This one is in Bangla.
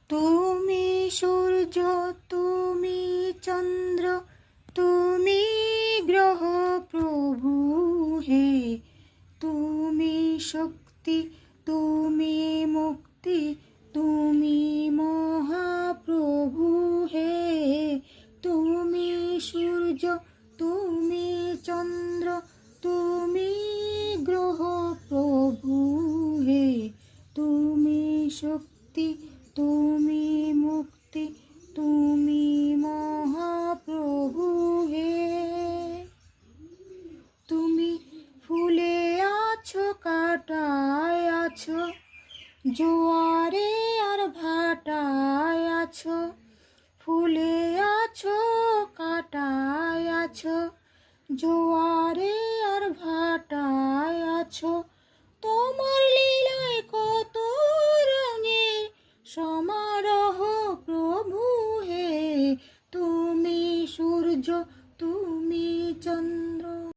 তুমি সূর্য, তুমি চন্দ্র, তুমি গ্রহ প্রভু হে। তুমি শক্তি, তুমি মুক্তি, তুমি মহাপ্রভু হে। তুমি সূর্য, তুমি চন্দ্র, তুমি গ্রহ প্রভু হে। তুমি শক্তি, তুমি মুক্তি, তুমি মহাপ্রভু হে। তুমি ফুলে আছো, কাঁটায় আছো, জোয়ারে আর ভাটায় আছো। ফুলে আছো, কাঁটায় আছো, জোয়ারে আর ভাটায় আছো। তোমার লীলায় কত রঙের সমারোহ প্রভু হে। তুমি সূর্য, তুমি চন্দ্র।